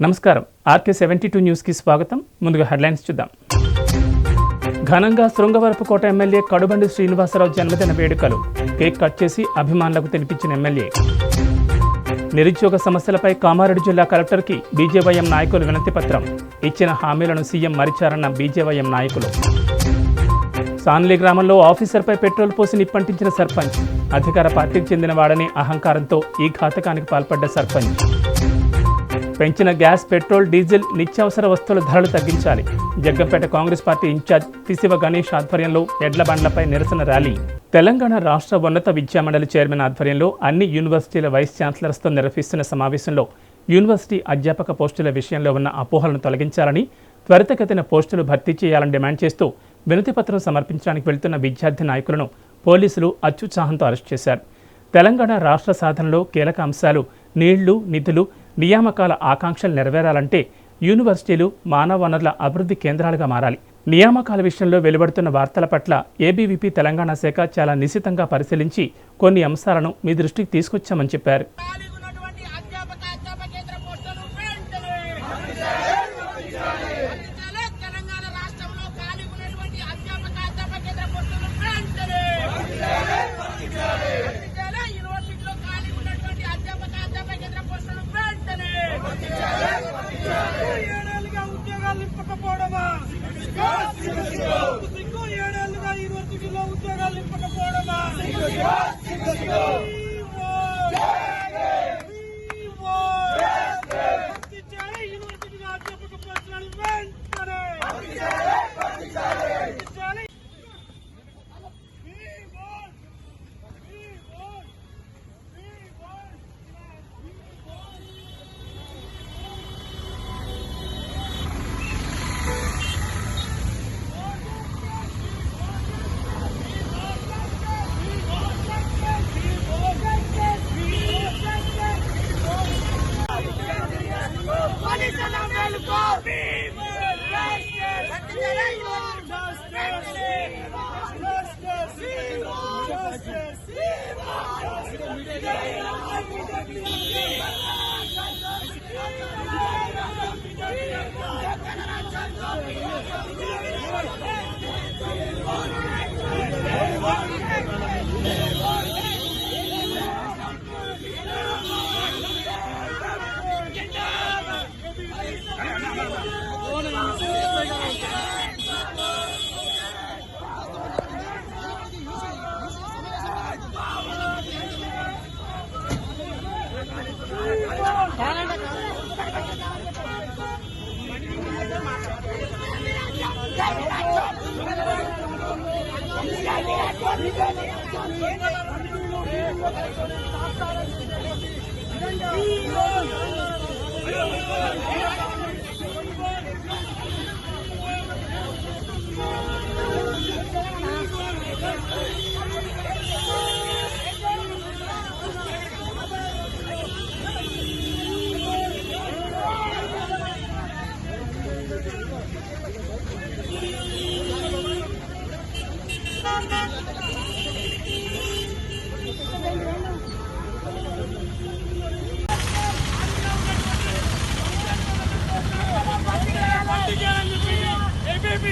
నమస్కారం RK72 news కి స్వాగతం. ముందుగా హెడ్లైన్స్ చూద్దాం. ఘనంగా శృంగవరపుకోట ఎమ్మెల్యే కడుబండి శ్రీనివాసరావు జన్మదిన వేడుకలు. కేక్ కట్ చేసి అభిమానులకు తినిపించిన ఎమ్మెల్యే. నిరుద్యోగ సమస్యలపై కామారెడ్డి జిల్లా కలెక్టర్కి బీజేవైఎం నాయకులు వినతి పత్రం. ఇచ్చిన హామీలను సీఎం మరిచారన్న బీజేవైఎం నాయకులు. సాన్లీ గ్రామంలో ఆఫీసర్పై పెట్రోల్ పోసి నిప్పంటించిన సర్పంచ్. అధికార పార్టీకి చెందిన వాడని అహంకారంతో ఈ ఘాతకానికి పాల్పడ్డ సర్పంచ్. పెంచిన గ్యాస్, పెట్రోల్, డీజిల్, నిత్యావసర వస్తువుల ధరలు తగ్గించాలి. జగ్గంపేట కాంగ్రెస్ పార్టీ ఇన్ఛార్జ్ తిసివ గణేష్ ఆధ్వర్యంలో ఎడ్ల బండ్లపై నిరసన ర్యాలీ. తెలంగాణ రాష్ట్ర ఉన్నత విద్యామండలి చైర్మన్ ఆధ్వర్యంలో అన్ని యూనివర్సిటీల వైస్ ఛాన్సలర్స్తో నిర్వహిస్తున్న సమావేశంలో యూనివర్సిటీ అధ్యాపక పోస్టుల విషయంలో ఉన్న అపోహలను తొలగించాలని, త్వరితగతిన పోస్టులు భర్తీ చేయాలని డిమాండ్ చేస్తూ వినతిపత్రం సమర్పించడానికి వెళ్తున్న విద్యార్థి నాయకులను పోలీసులు అత్యుత్సాహంతో అరెస్ట్ చేశారు. తెలంగాణ రాష్ట్ర సాధనలో కీలక అంశాలు నీళ్లు, నిధులు, నియామకాల ఆకాంక్షలు నెరవేరాలంటే యూనివర్సిటీలు మానవ వనరుల అభివృద్ధి కేంద్రాలుగా మారాలి. నియామకాల విషయంలో వెలువడుతున్న వార్తల పట్ల ఏబీవీపీ తెలంగాణ శాఖ చాలా నిశితంగా పరిశీలించి కొన్ని అంశాలను మీ దృష్టికి తీసుకొచ్చామని చెప్పారు.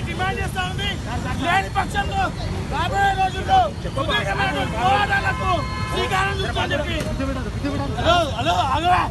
డిమాండ్ చేస్తా ఉంది. లేని పక్షంలో రాబోయే రోజుల్లో పోరాటాలకు శ్రీకారం చుట్టని చెప్పి హలో ఆగవా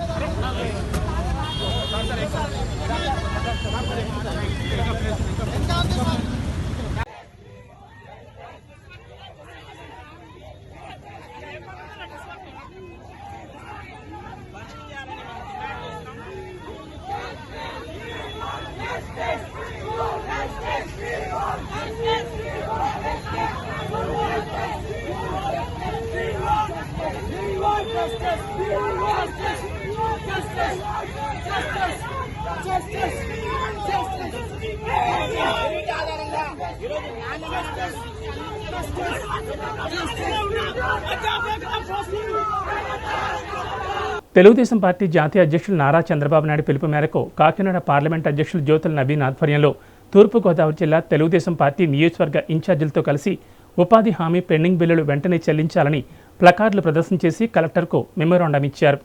తెలుగుదేశం పార్టీ జాతీయ అధ్యక్షులు నారా చంద్రబాబు నాయుడు పిలుపు మేరకు కాకినాడ పార్లమెంట్ అధ్యక్షులు జ్యోతుల నవీన్ ఆధ్వర్యంలో తూర్పుగోదావరి జిల్లా తెలుగుదేశం పార్టీ నియోజకవర్గ ఇన్ఛార్జీలతో కలిసి ఉపాధి హామీ పెండింగ్ బిల్లులు వెంటనే చెల్లించాలని ప్లకార్డులు ప్రదర్శన చేసి కలెక్టర్కు మెమోరాండం ఇచ్చారు.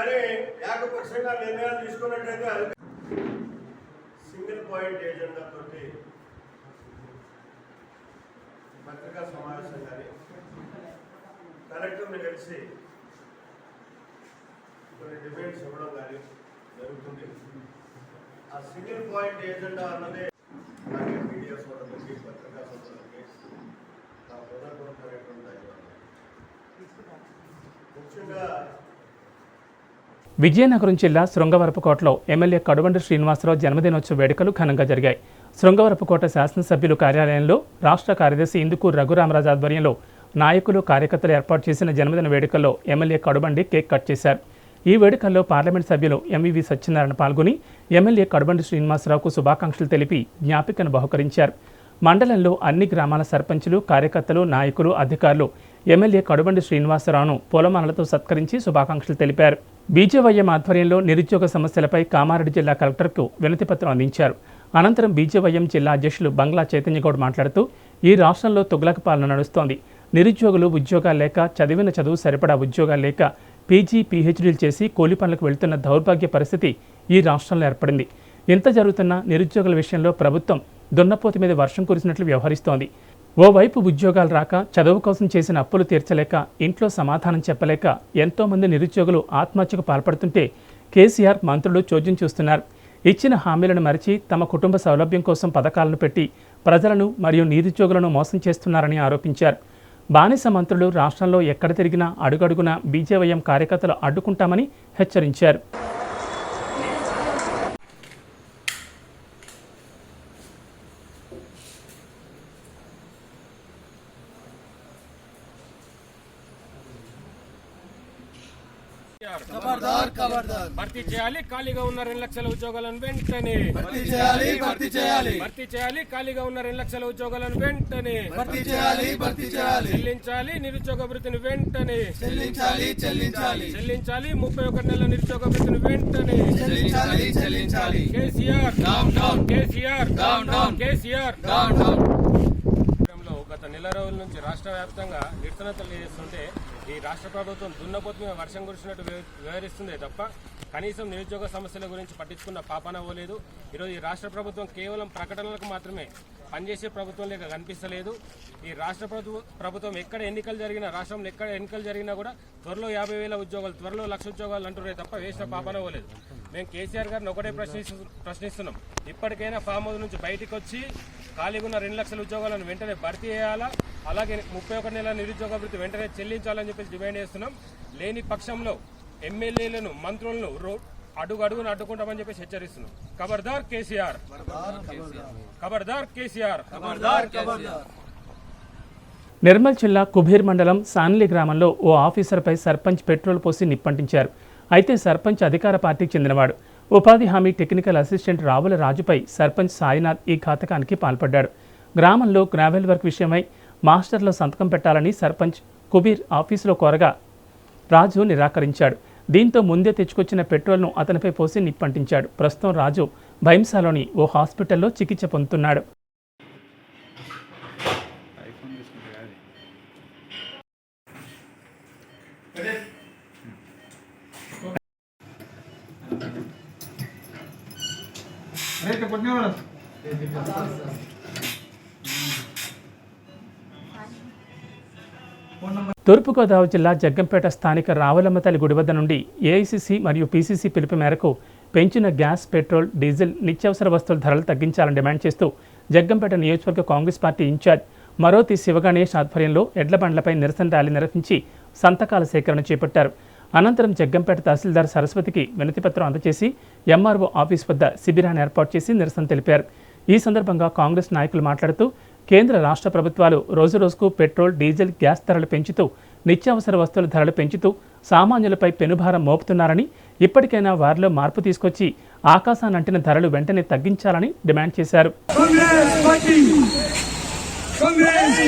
కానీ ఏకపక్షంగా నిర్ణయాలు తీసుకున్నట్టయితే సింగిల్ పాయింట్ ఏజెండా తోటి పత్రికా సమావేశం కానీ కలెక్టర్ని కలిసి కొన్ని డిమాండ్స్ ఇవ్వడం కానీ జరుగుతుంది. ఆ సింగిల్ పాయింట్ ఏజెండా అన్నదే మీడియా సోదరులకి పత్రికా సోదరులకి నా హృదయపూర్వకమైనటువంటి ధన్యవాదాలు. ముఖ్యంగా విజయనగరం జిల్లా శృంగవరపుకోటలో ఎమ్మెల్యే కడుబండి శ్రీనివాసరావు జన్మదినోత్సవ వేడుకలు ఘనంగా జరిగాయి. శృంగవరపుకోట శాసనసభ్యులు కార్యాలయంలో రాష్ట్ర కార్యదర్శి ఇందుకూరు రఘురామరాజు ఆధ్వర్యంలో నాయకులు కార్యకర్తలు ఏర్పాటు చేసిన జన్మదిన వేడుకల్లో ఎమ్మెల్యే కడుబండి కేక్ కట్ చేశారు. ఈ వేడుకల్లో పార్లమెంట్ సభ్యులు ఎంవివి సత్యనారాయణ పాల్గొని ఎమ్మెల్యే కడుబండి శ్రీనివాసరావుకు శుభాకాంక్షలు తెలిపి జ్ఞాపికను బహుకరించారు. మండలంలో అన్ని గ్రామాల సర్పంచులు, కార్యకర్తలు, నాయకులు, అధికారులు ఎమ్మెల్యే కడుబండి శ్రీనివాసరావును పూలమాలతో సత్కరించి శుభాకాంక్షలు తెలిపారు. బీజేవైఎం ఆధ్వర్యంలో నిరుద్యోగ సమస్యలపై కామారెడ్డి జిల్లా కలెక్టర్కు వినతిపత్రం అందించారు. అనంతరం బీజేవైఎం జిల్లా అధ్యక్షులు బంగ్లా చైతన్యగౌడ్ మాట్లాడుతూ ఈ రాష్ట్రంలో తుగ్లక్ పాలన నడుస్తోంది. నిరుద్యోగులు ఉద్యోగాలు లేక, చదివిన చదువు సరిపడా ఉద్యోగాలు లేక పీజీ, పీహెచ్డీలు చేసి కూలి పనులకు వెళ్తున్న దౌర్భాగ్య పరిస్థితి ఈ రాష్ట్రంలో ఏర్పడింది. ఇంత జరుగుతున్న నిరుద్యోగుల విషయంలో ప్రభుత్వం దున్నపోతు మీద వర్షం కురిసినట్లు వ్యవహరిస్తోంది. ఓవైపు ఉద్యోగాలు రాక, చదువు కోసం చేసిన అప్పులు తీర్చలేక, ఇంట్లో సమాధానం చెప్పలేక ఎంతోమంది నిరుద్యోగులు ఆత్మహత్యకు పాల్పడుతుంటే కేసీఆర్, మంత్రులు చోద్యం చూస్తున్నారు. ఇచ్చిన హామీలను మరిచి తమ కుటుంబ సౌలభ్యం కోసం పథకాలను పెట్టి ప్రజలను మరియు నిరుద్యోగులను మోసం చేస్తున్నారని ఆరోపించారు. బానిస మంత్రులు రాష్ట్రంలో ఎక్కడ తిరిగినా అడుగడుగునా బీజేవైఎం కార్యకర్తలు అడ్డుకుంటామని హెచ్చరించారు. ఖబర్దార్ ఖబర్దార్ భర్తీ చేయాలి ఖాళీగా ఉన్న 2 లక్షల ఉద్యోగాలను వెంటనే భర్తీ చేయాలి ఖాళీగా ఉన్న 2 లక్షల ఉద్యోగాలను వెంటనే భర్తీ చేయాలి చెల్లించాలి నిరుద్యోగ వృత్తిని వెంటనే చెల్లించాలి 31 నెలల నిరుద్యోగ వృత్తిని వెంటనే చెల్లించాలి కేసీఆర్ గత నెల రోజుల నుంచి రాష్ట్ర వ్యాప్తంగా నిరసన తెలియజేస్తుంటే ఈ రాష్ట్ర ప్రభుత్వం దున్నపోతు మీద వర్షం కురిసినట్టు వ్యవహరిస్తుందే తప్ప కనీసం నిరుద్యోగ సమస్యల గురించి పట్టించుకున్న పాపాన పోలేదు. ఈరోజు ఈ రాష్ట్ర ప్రభుత్వం కేవలం ప్రకటనలకు మాత్రమే పనిచేసే ప్రభుత్వం లేక కనిపిస్తలేదు. ఈ రాష్ట్ర ప్రభుత్వం ఎక్కడ ఎన్నికలు జరిగినా, రాష్ట్రంలో ఎక్కడ ఎన్నికలు జరిగినా కూడా త్వరలో 50,000 ఉద్యోగాలు, త్వరలో 1,00,000 ఉద్యోగాలు అంటున్నారే తప్ప వేసిన పాపాన పోలేదు. మేము కేసీఆర్ గారిని ఒకటే ప్రశ్నిస్తున్నాం. ఇప్పటికైనా ఫామ్ హౌస్ నుంచి బయటకు వచ్చి ఖాళీగా ఉన్న 2 లక్షల ఉద్యోగాలను వెంటనే భర్తీ చేయాలా, అలాగే 31 నెలల నిరుద్యోగ వృత్తి వెంటనే చెల్లించాలని చెప్పి డిమాండ్ చేస్తున్నాం. లేని పక్షంలో ఎమ్మెల్యేలను, మంత్రులను అడుగున అడ్డుకుంటామని చెప్పి హెచ్చరిస్తున్నాం. ఖబర్దార్ కేసీఆర్. నిర్మల్ జిల్లా కుబేర్ మండలం సాన్లీ గ్రామంలో ఓ ఆఫీసర్పై సర్పంచ్ పెట్రోల్ పోసి నిప్పంటించారు. అయితే సర్పంచ్ అధికార పార్టీకి చెందినవాడు. ఉపాధి హామీ టెక్నికల్ అసిస్టెంట్ రావుల రాజుపై సర్పంచ్ సాయినాథ్ ఈ ఘాతకానికి పాల్పడ్డాడు. గ్రామంలో గ్రావెల్ వర్క్ విషయమై మాస్టర్లో సంతకం పెట్టాలని సర్పంచ్ కుబీర్ ఆఫీసులో కోరగా రాజు నిరాకరించాడు. దీంతో ముందే తెచ్చుకొచ్చిన పెట్రోల్ను అతనిపై పోసి నిప్పంటించాడు. ప్రస్తుతం రాజు భైంసాలోని ఓ హాస్పిటల్లో చికిత్స పొందుతున్నాడు. తూర్పుగోదావరి జిల్లా జగ్గంపేట స్థానిక రావులమ్మ తల్లి గుడి వద్ద నుండి ఏఐసిసి మరియు పీసీసీ పిలుపు మేరకు పెంచిన గ్యాస్, పెట్రోల్, డీజిల్, నిత్యావసర వస్తువుల ధరలు తగ్గించాలని డిమాండ్ చేస్తూ జగ్గంపేట నియోజకవర్గ కాంగ్రెస్ పార్టీ ఇన్ఛార్జ్ మరోతి శివగణేష్ ఆధ్వర్యంలో ఎడ్ల బండ్లపై నిరసన ర్యాలీ నిర్వహించి సంతకాల సేకరణ చేపట్టారు. అనంతరం జగ్గంపేట తహసీల్దార్ సరస్వతికి వినతిపత్రం అందజేసి ఎంఆర్ఓ ఆఫీస్ వద్ద శిబిరాన్ని ఏర్పాటు చేసి నిరసన తెలిపారు. ఈ సందర్భంగా కాంగ్రెస్ నాయకులు మాట్లాడుతూ కేంద్ర రాష్ట్ర ప్రభుత్వాలు రోజురోజుకు పెట్రోల్, డీజిల్, గ్యాస్ ధరలు పెంచుతూ నిత్యావసర వస్తువుల ధరలు పెంచుతూ సామాన్యులపై పెనుభారం మోపుతున్నారని, ఇప్పటికైనా వారిలో మార్పు తీసుకొచ్చి ఆకాశానంటిన ధరలు వెంటనే తగ్గించాలని డిమాండ్ చేశారు. కాంగ్రెస్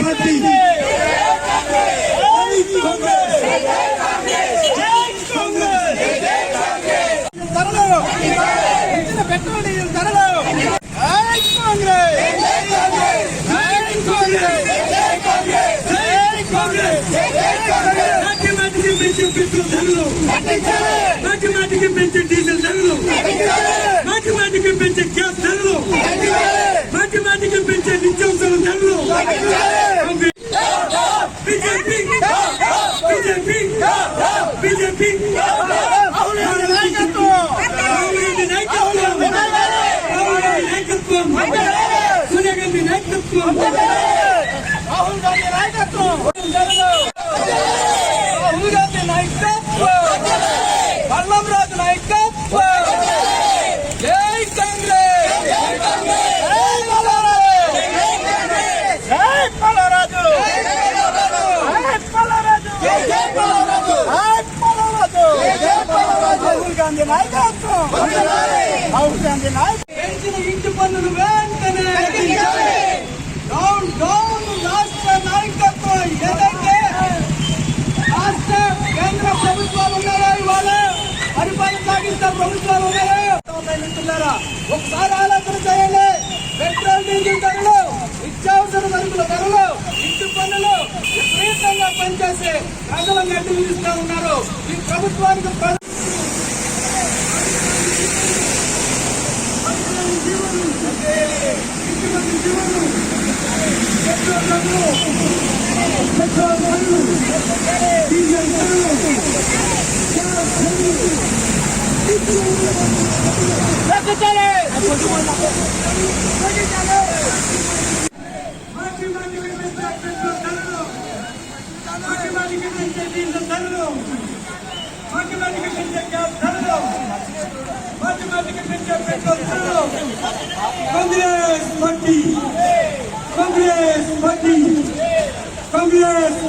నిత్యావసర ధరలు బీజేపీ బీజేపీ బీజేపీ నాయకత్వం సోనియా గాంధీ నాయకత్వం రాహుల్ గాంధీ నాయకత్వం రాహుల్ గాంధీ నాయకత్వం పల్లం రాజు నాయకత్వం జై కాంగ్రెస్ జై పల్లరాజు రాహుల్ గాంధీ నాయకత్వం రాహుల్ గాంధీ నాయకత్వం పెంచిన ఇంటి పన్నులు వెంటనే డౌన్ డౌన్ రాష్ట్ర నాయకత్వం ఏదైతే రాష్ట్ర కేంద్ర ప్రభుత్వాలు ఉన్నారో ఇవాళ పరిపాలన సాగిస్తున్న ప్రభుత్వాలు ఉన్నారో మిత్రులారా ఒకసారి ఆలోచన చేయండి. పెట్రోల్ డీజిల్ ధరలు, నిత్యావసర సరుకుల ధరలు, ఇంటి పన్నులు విపరీతంగా పనిచేసి ప్రజలను నెట్టి విధిస్తూ ఉన్నారు. ఈ ప్రభుత్వానికి కాంగ్రెస్ పార్టీ కాంగ్రెస్ పార్టీ కాంగ్రెస్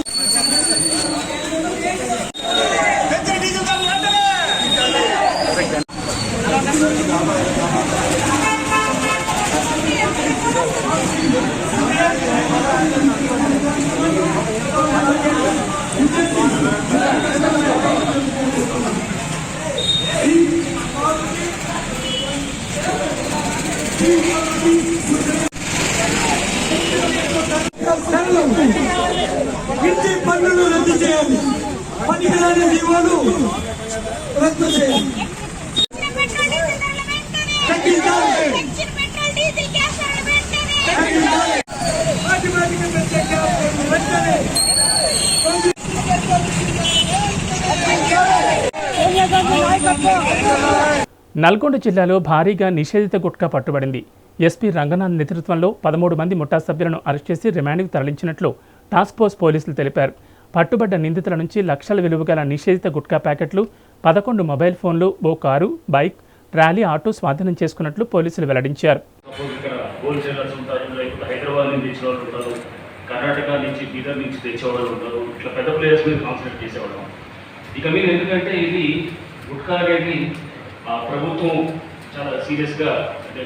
ఇంటి పన్నులు రద్దు చేయాలి. పనికిరాని జీవాలు రద్దు చేయాలి. నల్గొండ జిల్లాలో భారీగా నిషేధిత గుట్కా పట్టుబడింది. ఎస్పీ రంగనాథ్ నేతృత్వంలో 13 మంది ముఠా సభ్యులను అరెస్ట్ చేసి రిమాండ్కు తరలించినట్లు టాస్క్ ఫోర్స్ పోలీసులు తెలిపారు. పట్టుబడ్డ నిందితుల నుంచి లక్షల విలువ గల నిషేధిత గుట్కా ప్యాకెట్లు, 11 మొబైల్ ఫోన్లు, ఓ కారు, బైక్, ట్రాలీ, ఆటో స్వాధీనం చేసుకున్నట్లు పోలీసులు వెల్లడించారు. హైదరాబాద్ నుంచి తెచ్చిన వాళ్ళు ఉంటారు, కర్ణాటక నుంచి, బీదర్ నుంచి తెచ్చేవాళ్ళు ఉంటారు. ఇట్లా పెద్ద ప్లేయర్స్ మీద కాన్సన్ట్రేట్ చేసేవాళ్ళం. ఇక మీరు ఎందుకంటే ఇది గుట్కా అనేది ప్రభుత్వం చాలా సీరియస్గా, అంటే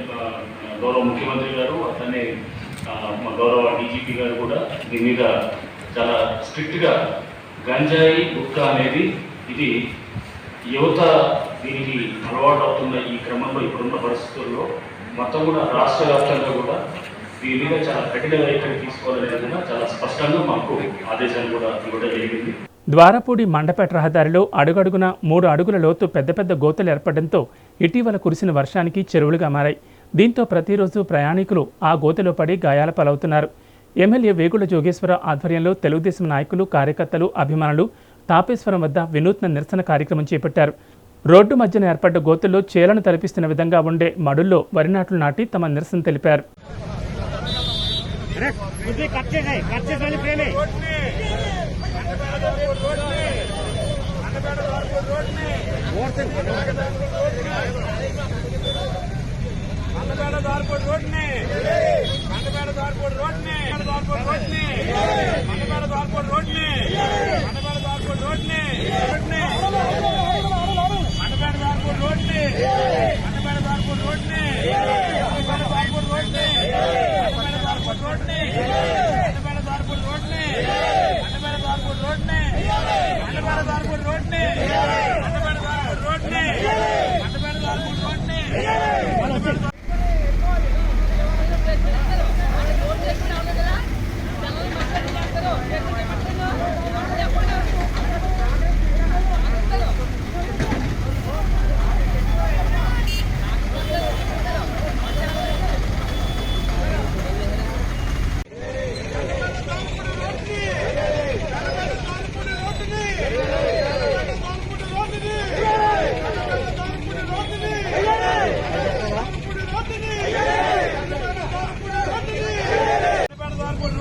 గౌరవ ముఖ్యమంత్రి గారు అతనే మా గౌరవ డీజీపీ గారు కూడా దీని మీద చాలా స్ట్రిక్ట్గా గంజాయి గుట్కా అనేది ఇది యువత దీనికి అలవాటు అవుతున్న ఈ క్రమంలో ఇప్పుడున్న పరిస్థితుల్లో మొత్తం కూడా రాష్ట్ర వ్యాప్తంగా కూడా దీని మీద చాలా కఠిన వైఖరి తీసుకోవాలనే విధంగా చాలా స్పష్టంగా మాకు ఆదేశాలు కూడా ఇవ్వడం జరిగింది. ద్వారపూడి మండపేట రహదారిలో అడుగడుగున 3 అడుగుల లోతు పెద్ద పెద్ద గోతులు ఏర్పడడంతో ఇటీవల కురిసిన వర్షానికి చెరువులుగా మారాయి. దీంతో ప్రతిరోజు ప్రయాణికులు ఆ గోతులో పడి గాయాల పాలవుతున్నారు. ఎమ్మెల్యే వేగుళ్ల జోగేశ్వరరావు ఆధ్వర్యంలో తెలుగుదేశం నాయకులు, కార్యకర్తలు, అభిమానులు తాపేశ్వరం వద్ద వినూత్న నిరసన కార్యక్రమం చేపట్టారు. రోడ్డు మధ్యన ఏర్పడ్డ గోతుల్లో చేలను తలపిస్తున్న విధంగా ఉండే మడుల్లో వరి నాట్లు నాటి తమ నిరసన తెలిపారు.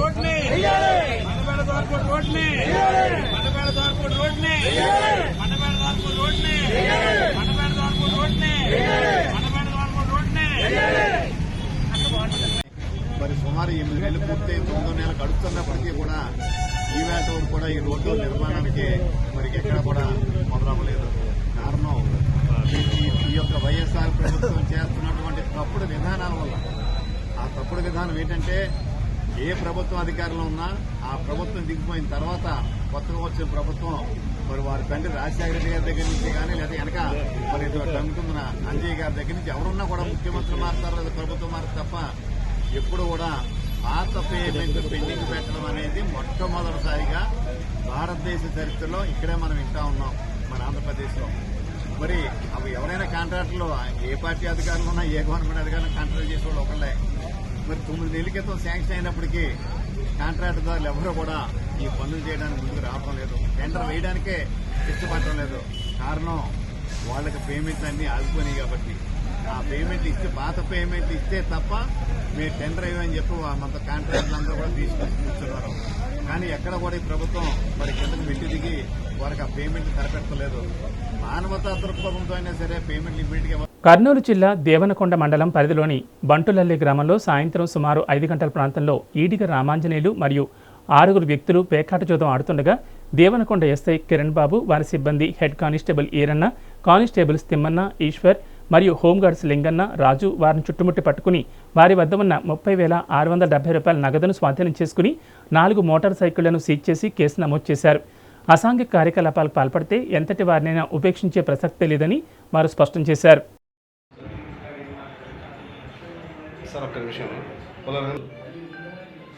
రోడ్ని మండపేట దోర్పూర్ రోడ్ని మండపేట దోర్పూర్ రోడ్ని మండపేట దోర్పూర్ రోడ్ని మండపేట దోర్పూర్ రోడ్ని మండపేట దోర్పూర్ రోడ్ని. మరి సుమారు 8 నెలలు పూర్తి 9వ నెల గడుస్తున్నప్పటికీ కూడా ఈ వేట వరకు కూడా ఈ రోడ్డు నిర్మాణానికి మరి ఎక్కడ కూడా మొదలవ్వలేదు. కారణం ఈ యొక్క వైఎస్ఆర్ ప్రభుత్వం చేస్తున్నటువంటి తప్పుడు విధానాల వల్ల. ఆ తప్పుడు విధానం ఏంటంటే ఏ ప్రభుత్వం అధికారంలో ఉన్నా ఆ ప్రభుత్వం దిగిపోయిన తర్వాత కొత్తగా వచ్చిన ప్రభుత్వం మరి వారి తండ్రి రాజశేఖర రెడ్డి గారి దగ్గర నుంచి కానీ లేదా వెనక మరి తగ్గుతున్న అంజయ్య గారి దగ్గర నుంచి ఎవరున్నా కూడా ముఖ్యమంత్రి మారుతారు లేదా ప్రభుత్వం మారుతారు తప్ప ఎప్పుడు కూడా పాత పేమెంట్ పెండింగ్ పెట్టడం అనేది మొట్టమొదటిసారిగా భారతదేశ చరిత్రలో ఇక్కడే మనం వింటా ఉన్నాం మన ఆంధ్రప్రదేశ్లో. మరి అవి ఎవరైనా కాంట్రాక్టర్లు ఏ పార్టీ అధికారులు ఉన్నా ఏ గవర్నమెంట్ అధికారులు కాంట్రాక్ట్ చేసేవాళ్ళు ఒకళ్ళే. మరి 9 నెలల క్రితం శాంక్షన్ అయినప్పటికీ కాంట్రాక్టుదారులు ఎవరూ కూడా ఈ పనులు చేయడానికి ముందుకు రావడం లేదు, టెండర్ వేయడానికే ఇష్టపడటం లేదు. కారణం వాళ్ళకి పేమెంట్ అన్ని ఆగిపోయినాయి కాబట్టి. ఆ పేమెంట్ ఇస్తే పాత పేమెంట్ ఇస్తే తప్ప మీరు టెండర్ అయ్యని చెప్పి మన కాంట్రాక్టులు అందరూ కూడా తీసుకొని కూర్చున్నారు. కానీ ఎక్కడ కూడా ఈ ప్రభుత్వం మరి కిందకు మెట్టి దిగి వారికి ఆ పేమెంట్ సరిపెట్టలేదు. మానవతా దృక్పథంతో అయినా సరే పేమెంట్ ఇమ్మీడియట్ గా. కర్నూలు జిల్లా దేవనకొండ మండలం పరిధిలోని బంటులల్లి గ్రామంలో సాయంత్రం సుమారు 5 గంటల ప్రాంతంలో ఈడిగ రామాంజనేయులు మరియు 6 వ్యక్తులు పేకాట జూదం ఆడుతుండగా దేవనకొండ ఎస్ఐ కిరణ్ బాబు, వారి సిబ్బంది head constable Eranna, constables Thimmanna, Eshwar మరియు హోంగార్డ్స్ లింగన్న, రాజు వారిని చుట్టుముట్టి పట్టుకుని వారి వద్ద ఉన్న 30,670 రూపాయల నగదును స్వాధీనం చేసుకుని 4 మోటార్ సైకిళ్లను సీజ్ చేసి కేసు నమోదు చేశారు. అసాంఘిక కార్యకలాపాలకు పాల్పడితే ఎంతటి వారినైనా ఉపేక్షించే ప్రసక్తే లేదని వారు స్పష్టం చేశారు.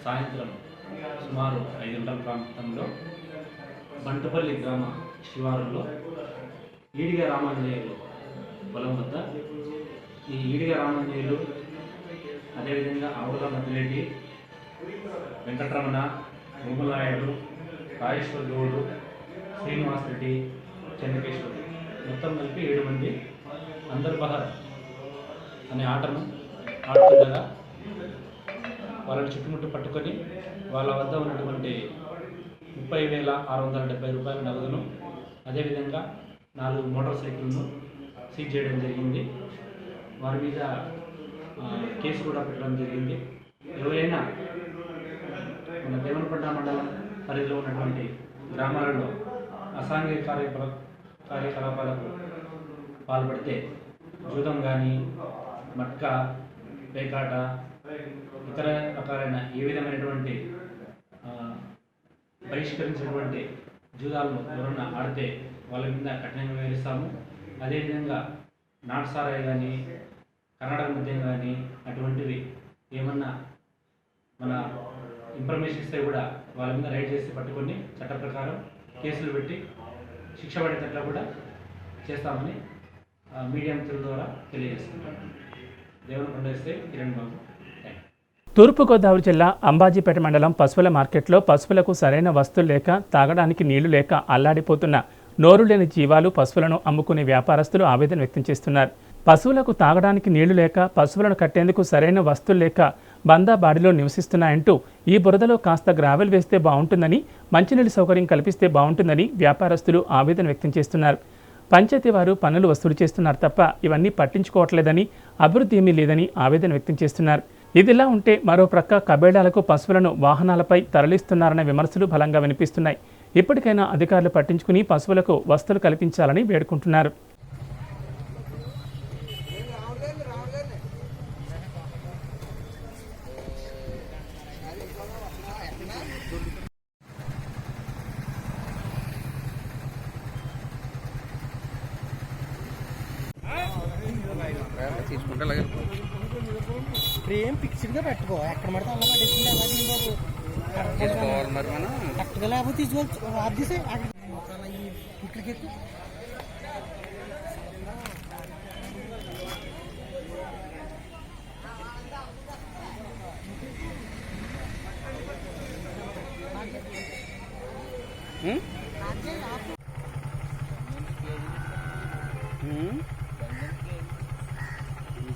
సాయంత్రం సుమారు 5 గంటల ప్రాంతంలో బంటుపల్లి గ్రామ శివారులో ఈడిగ రామాంజనేయులు పొలం వద్ద ఈ ఈడిగ రామాంజనేయులు అదేవిధంగా ఆవుల మద్దిరెడ్డి, వెంకటరమణ, భూమలాయుడు, రాజేశ్వర్ గౌడు, శ్రీనివాస్ రెడ్డి, చెన్నకేశ్వర్ మొత్తం కలిపి 7 మంది అందర్ బహర్ అనే ఆటను ఆడుతుండగా వాళ్ళని చుట్టుముట్టు పట్టుకొని వాళ్ళ వద్ద ఉన్నటువంటి 30,670 రూపాయల నగదును అదేవిధంగా 4 మోటార్ సైకిల్ను సీజ్ చేయడం జరిగింది. వారి మీద కేసు కూడా పెట్టడం జరిగింది. ఎవరైనా మన దేవనకొండ మండలం పరిధిలో ఉన్నటువంటి గ్రామాలలో అసాంఘిక కార్యకలాపాలకు పాల్పడితే జూదం కానీ మట్కా, పేకాట, ఇతర రకాలైన ఏ విధమైనటువంటి బహిష్కరించినటువంటి జూదాలను ఎవరన్నా ఆడితే వాళ్ళ మీద కఠినంగా వ్యవహరిస్తాము. అదేవిధంగా నాటుసారాయి కానీ కర్ణాటక మద్యం కానీ అటువంటివి ఏమన్నా మన ఇన్ఫర్మేషన్ ఇస్తే కూడా వాళ్ళ మీద రైడ్ చేసి పట్టుకొని చట్ట ప్రకారం కేసులు పెట్టి శిక్ష పడేటట్లు కూడా చేస్తామని మీడియా మిత్రుల ద్వారా తెలియజేస్తున్నాం. దేవనకొండ ఎస్ఐ కిరణ్ బాబు. తూర్పుగోదావరి జిల్లా అంబాజీపేట మండలం పశువుల మార్కెట్లో పశువులకు సరైన వస్తువులు లేక తాగడానికి నీళ్లు లేక అల్లాడిపోతున్న నోరు లేని జీవాలు పశువులను అమ్ముకునే వ్యాపారస్తులు ఆవేదన వ్యక్తం చేస్తున్నారు. పశువులకు తాగడానికి నీళ్లు లేక పశువులను కట్టేందుకు సరైన వస్తువులు లేక బందాబాడిలో నివసిస్తున్నాయంటూ ఈ బురదలో కాస్త గ్రావెల్ వేస్తే బాగుంటుందని, మంచినీటి సౌకర్యం కల్పిస్తే బాగుంటుందని వ్యాపారస్తులు ఆవేదన వ్యక్తం చేస్తున్నారు. పంచాయతీ వారు పన్నులు వసూలు చేస్తున్నారు తప్ప ఇవన్నీ పట్టించుకోవట్లేదని, అభివృద్ధి ఏమీ లేదని ఆవేదన వ్యక్తం చేస్తున్నారు. ఇదిలా ఉంటే మరో ప్రక్క కబేళాలకు పశువులను వాహనాలపై తరలిస్తున్నారన్న విమర్శలు బలంగా వినిపిస్తున్నాయి. ఇప్పటికైనా అధికారులు పట్టించుకుని పశువులకు వసతులు కల్పించాలని వేడుకుంటున్నారు. ఏం ఫిక్స్డ్గా పెట్టుకో, ఎక్కడ పడితే అలా పట్టేసింది మరి మనం కరెక్ట్గా లేకపోతే తీసుకోవచ్చు. అద్దీసే ఇక్కడికి ఎత్తు.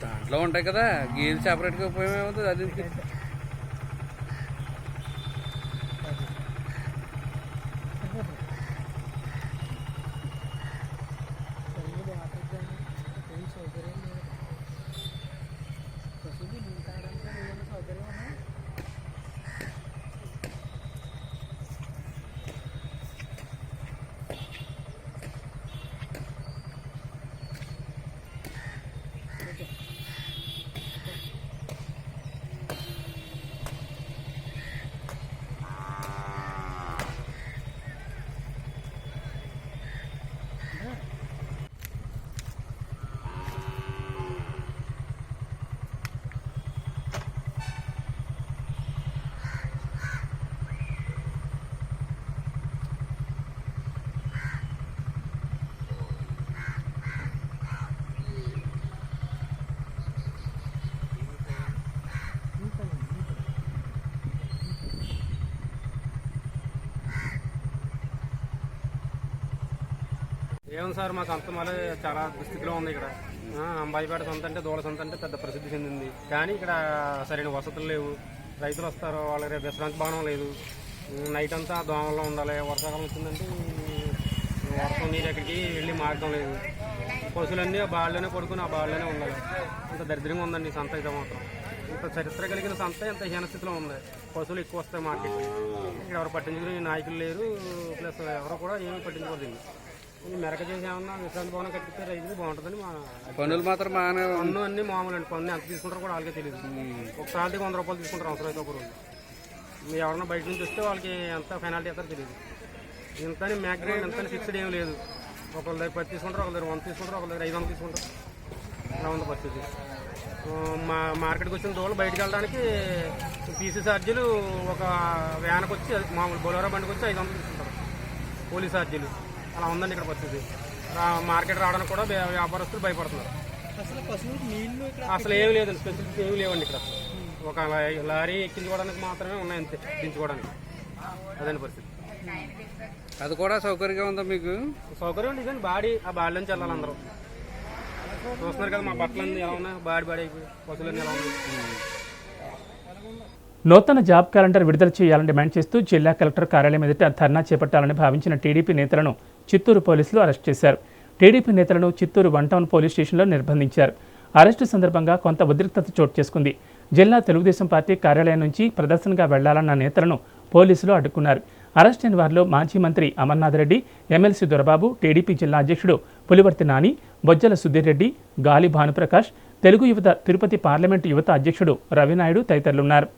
దాంట్లో ఉంటాయి కదా, గేదె సపరేట్గా ఉపయోగం ఏమవుతుంది అది ఏమో సార్ మాకు అంత మళ్ళీ చాలా దుస్థితిలో ఉంది ఇక్కడ. అంబాయిపేట సొంత అంటే దూల సొంత అంటే పెద్ద ప్రసిద్ధి చెందింది, కానీ ఇక్కడ సరైన వసతులు లేవు. రైతులు వస్తారు, వాళ్ళకి రేపు విశ్రాంతి భవనం లేదు. నైట్ అంతా దోమల్లో ఉండాలి. వర్షాకాలం వచ్చిందంటే వర్షం నీరు ఎక్కడికి వెళ్ళి మార్గం లేదు. పశువులన్నీ ఆ బాళ్ళలోనే పడుకుని ఆ బాళ్ళలోనే ఉండాలి. అంత దరిద్రంగా ఉందండి సంత అయితే మాత్రం. ఇంత చరిత్ర కలిగిన సంత ఇంత హీనస్థితిలో ఉంది. పశువులు ఎక్కువ వస్తాయి మార్కెట్కి. ఇక్కడ ఎవరు పట్టించుకునే నాయకులు లేరు, ప్లస్ ఎవరు కూడా ఏమీ పట్టించుకోలేదు. మెరక చేసి ఏమన్నా విశ్రాంతి భవనం కట్టిస్తే రైతులు బాగుంటుందని మా పన్నులు మాత్రం బాగానే పన్ను అన్నీ మామూలు అండి. పన్ను ఎంత తీసుకుంటారో కూడా వాళ్ళకే తెలియదు. ఒకసారికి 100 రూపాయలు తీసుకుంటారు అవసరం అయితే ఒక రోజు. మీరు ఎవరన్నా బయట నుంచి వస్తే వాళ్ళకి ఎంత పెనాల్టీ అవుతారో తెలియదు. ఇంతని మ్యాక్సిమం ఎంతని ఫిక్స్డ్ ఏం లేదు. ఒకళ్ళ దగ్గర 10 తీసుకుంటారు, ఒకళ్ళ దగ్గర 100 తీసుకుంటారు, ఒకళ్ళ దగ్గర 500 తీసుకుంటారు. అలా ఉంది పరిస్థితి. మా మార్కెట్కి వచ్చిన దూరం బయటకు వెళ్ళడానికి పీసీ ఛార్జీలు ఒక వ్యాన్కి వచ్చి మామూలు బొలోరా బండికి వచ్చి 500 తీసుకుంటారు పోలీస్ ఛార్జీలు. అలా ఉందండి ఇక్కడ పరిస్థితి. మార్కెట్ రావడానికి కూడా వ్యాపారస్తులు భయపడుతున్నారు. అసలు ఏమి లేదు, స్పెసిఫిక్ ఏమి లేవండి ఇక్కడ. ఒక లారీ ఎక్కించుకోవడానికి మాత్రమే ఉన్నాయి, అంతే దించుకోవడానికి. అదే పరిస్థితి. అది కూడా సౌకర్యంగా ఉందా మీకు? సౌకర్యం ఉంది కానీ బాడీ ఆ బాడీలోంచి వెళ్ళాలి అందరూ. చూస్తున్నారు కదా మా బట్టలన్నీ ఎలా ఉన్నాయి, బాడీ అయిపోయి పశువులన్నీ ఎలా ఉన్నాయి. నూతన జాబ్ క్యాలెండర్ విడుదల చేయాలని డిమాండ్ చేస్తూ జిల్లా కలెక్టర్ కార్యాలయం ఎదుట ధర్నా చేపట్టాలని భావించిన టీడీపీ నేతలను చిత్తూరు పోలీసులు అరెస్ట్ చేశారు. టీడీపీ నేతలను చిత్తూరు 1 టౌన్ పోలీస్ స్టేషన్లో నిర్బంధించారు. అరెస్టు సందర్భంగా కొంత ఉద్రిక్తత చోటు చేసుకుంది. జిల్లా తెలుగుదేశం పార్టీ కార్యాలయం నుంచి ప్రదర్శనగా వెళ్లాలన్న నేతలను పోలీసులు అడ్డుకున్నారు. అరెస్ట్ అయిన వారిలో మాజీ మంత్రి అమర్నాథ్ రెడ్డి, ఎమ్మెల్సీ దొరబాబు, టీడీపీ జిల్లా అధ్యక్షుడు పులివర్తి నాని, బొజ్జల సుధీర్ రెడ్డి, గాలి భానుప్రకాష్, తెలుగు యువత తిరుపతి పార్లమెంటు యువత అధ్యక్షుడు రవినాయుడు తదితరులున్నారు.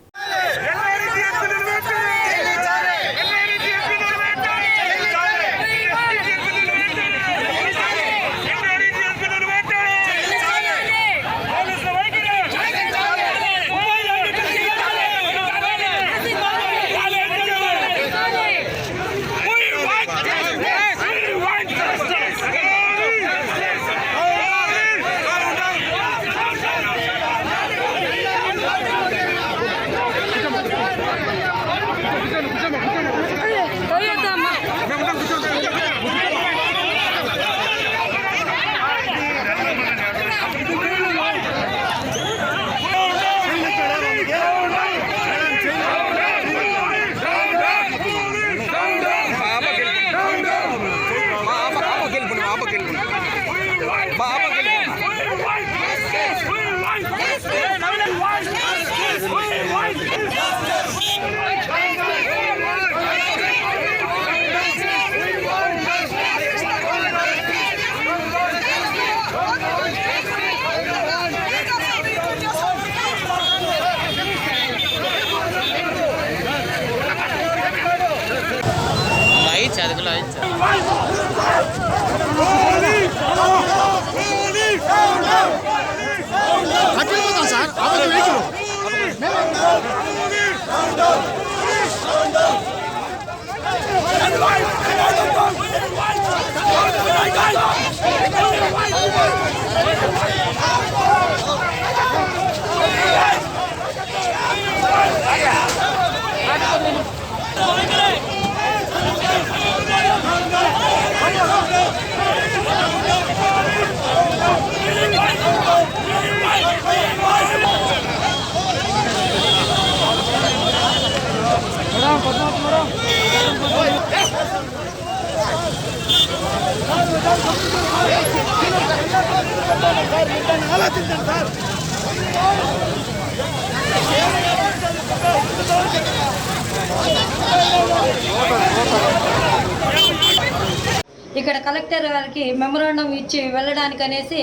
ఇక్కడ కలెక్టర్ గారికి మెమరాండం ఇచ్చి వెళ్ళడానికి అనేసి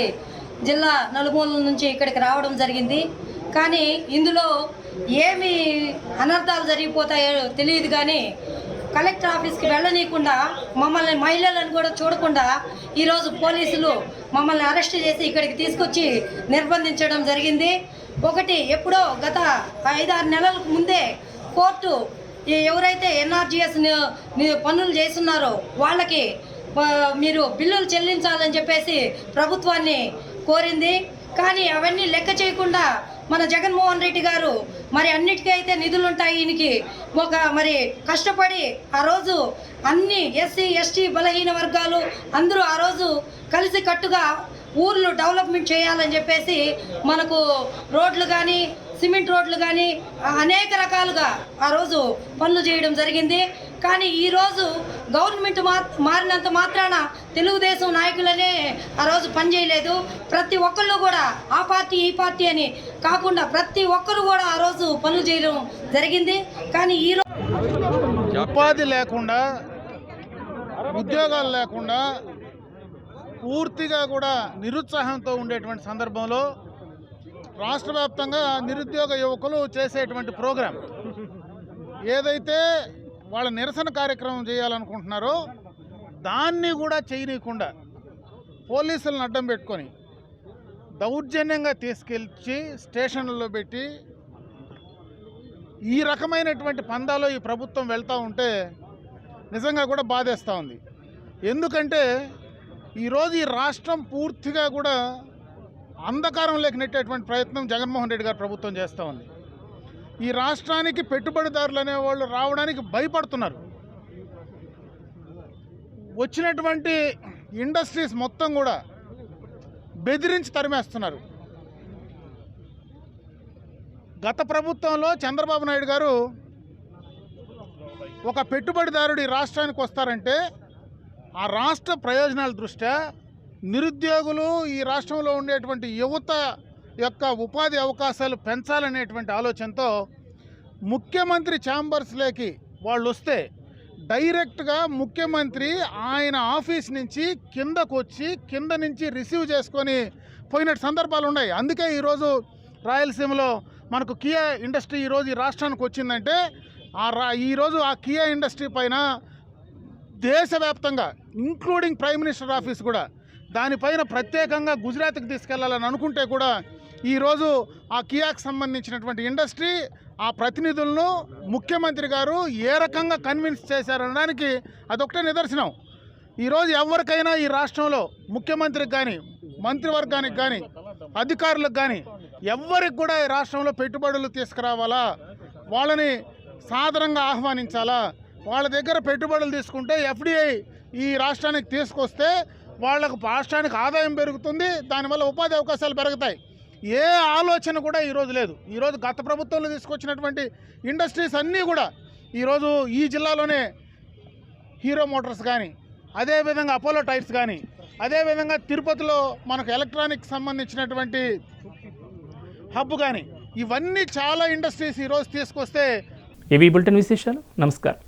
జిల్లా నలుమూలల నుంచి ఇక్కడికి రావడం జరిగింది. కానీ ఇందులో ఏమి అనర్థాలు జరిగిపోతాయో తెలియదు. కానీ కలెక్టర్ ఆఫీస్కి వెళ్ళనీయకుండా మమ్మల్ని మహిళలను కూడా చూడకుండా ఈరోజు పోలీసులు మమ్మల్ని అరెస్ట్ చేసి ఇక్కడికి తీసుకొచ్చి నిర్బంధించడం జరిగింది. ఒకటి ఎప్పుడో గత 5-6 నెలలకు ముందే కోర్టు ఎవరైతే ఎన్ఆర్జీఎస్ పనులు చేస్తున్నారో వాళ్ళకి మీరు బిల్లులు చెల్లించాలని చెప్పేసి ప్రభుత్వాన్ని కోరింది. కానీ అవన్నీ లెక్క చేయకుండా మన జగన్మోహన్ రెడ్డి గారు మరి అన్నిటికీ అయితే నిధులు ఉంటాయి ఈయనకి మరి కష్టపడి ఆ రోజు అన్ని ఎస్సీ ఎస్టీ బలహీన వర్గాలు అందరూ ఆ రోజు కలిసి కట్టుగా ఊర్లు డెవలప్మెంట్ చేయాలని చెప్పేసి మనకు రోడ్లు కానీ సిమెంట్ రోడ్లు కానీ అనేక రకాలుగా ఆ రోజు పనులు చేయడం జరిగింది. కానీ ఈరోజు గవర్నమెంట్ మారినంత మాత్రాన తెలుగుదేశం నాయకులనే ఆ రోజు పనిచేయలేదు. ప్రతి ఒక్కళ్ళు కూడా ఆ పార్టీ ఈ పార్టీ అని కాకుండా ప్రతి ఒక్కరు కూడా ఆ రోజు పనులు చేయడం జరిగింది. కానీ ఈరోజు ఉపాధి లేకుండా, ఉద్యోగాలు లేకుండా పూర్తిగా కూడా నిరుత్సాహంతో ఉండేటువంటి సందర్భంలో రాష్ట్ర వ్యాప్తంగా నిరుద్యోగ యువకులు చేసేటువంటి ప్రోగ్రాం ఏదైతే వాళ్ళ నిరసన కార్యక్రమం చేయాలనుకుంటున్నారో దాన్ని కూడా చేయనీయకుండా పోలీసులను అడ్డం పెట్టుకొని దౌర్జన్యంగా తీసుకెళ్ళి స్టేషన్లలో పెట్టి ఈ రకమైనటువంటి పందాలో ఈ ప్రభుత్వం వెళ్తూ ఉంటే నిజంగా కూడా బాధేస్తూ ఉంది. ఎందుకంటే ఈరోజు ఈ రాష్ట్రం పూర్తిగా కూడా అంధకారంలోకి నెట్టేటువంటి ప్రయత్నం జగన్మోహన్ రెడ్డి గారు ప్రభుత్వం చేస్తూ ఉంది. ఈ రాష్ట్రానికి పెట్టుబడిదారులు అనేవాళ్ళు రావడానికి భయపడుతున్నారు. వచ్చినటువంటి ఇండస్ట్రీస్ మొత్తం కూడా బెదిరించి తరిమేస్తున్నారు. గత ప్రభుత్వంలో చంద్రబాబు నాయుడు గారు ఒక పెట్టుబడిదారుడు ఈ రాష్ట్రానికి వస్తారంటే ఆ రాష్ట్ర ప్రయోజనాల దృష్ట్యా నిరుద్యోగులు ఈ రాష్ట్రంలో ఉండేటువంటి యువత యొక్క ఉపాధి అవకాశాలు పెంచాలనేటువంటి ఆలోచనతో ముఖ్యమంత్రి ఛాంబర్స్లోకి వాళ్ళు వస్తే డైరెక్ట్గా ముఖ్యమంత్రి ఆయన ఆఫీస్ నుంచి కిందకు వచ్చి కింద నుంచి రిసీవ్ చేసుకొని పోయిన సందర్భాలు ఉన్నాయి. అందుకే ఈరోజు రాయలసీమలో మనకు కియా ఇండస్ట్రీ ఈరోజు ఈ రాష్ట్రానికి వచ్చిందంటే ఈరోజు ఆ కియా ఇండస్ట్రీ పైన దేశవ్యాప్తంగా ఇంక్లూడింగ్ ప్రైమ్ మినిస్టర్ ఆఫీస్ కూడా దానిపైన ప్రత్యేకంగా గుజరాత్కి తీసుకెళ్లాలని అనుకుంటే కూడా ఈరోజు ఆ కియాకి సంబంధించినటువంటి ఇండస్ట్రీ ఆ ప్రతినిధులను ముఖ్యమంత్రి గారు ఏ రకంగా కన్విన్స్ చేశారనడానికి అదొకటే నిదర్శనం. ఈరోజు ఎవరికైనా ఈ రాష్ట్రంలో ముఖ్యమంత్రికి కానీ మంత్రివర్గానికి కానీ అధికారులకు కానీ ఎవరికి కూడా ఈ రాష్ట్రంలో పెట్టుబడులు తీసుకురావాలా, వాళ్ళని సాదరంగా ఆహ్వానించాలా, వాళ్ళ దగ్గర పెట్టుబడులు తీసుకుంటే ఎఫ్డిఐ ఈ రాష్ట్రానికి తీసుకొస్తే వాళ్ళకు రాష్ట్రానికి ఆదాయం పెరుగుతుంది, దానివల్ల ఉపాధి అవకాశాలు పెరుగుతాయి. ఏ ఆలోచన కూడా ఈరోజు లేదు. ఈరోజు గత ప్రభుత్వంలో తీసుకొచ్చినటువంటి ఇండస్ట్రీస్ అన్నీ కూడా ఈరోజు ఈ జిల్లాలోనే హీరో మోటార్స్ కానీ, అదేవిధంగా అపోలో టైర్స్ కానీ, అదేవిధంగా తిరుపతిలో మనకు ఎలక్ట్రానిక్ సంబంధించినటువంటి హబ్ కానీ, ఇవన్నీ చాలా ఇండస్ట్రీస్ ఈరోజు తీసుకొస్తే ఇవి బులెటిన్ విశేషాలు. నమస్కారం.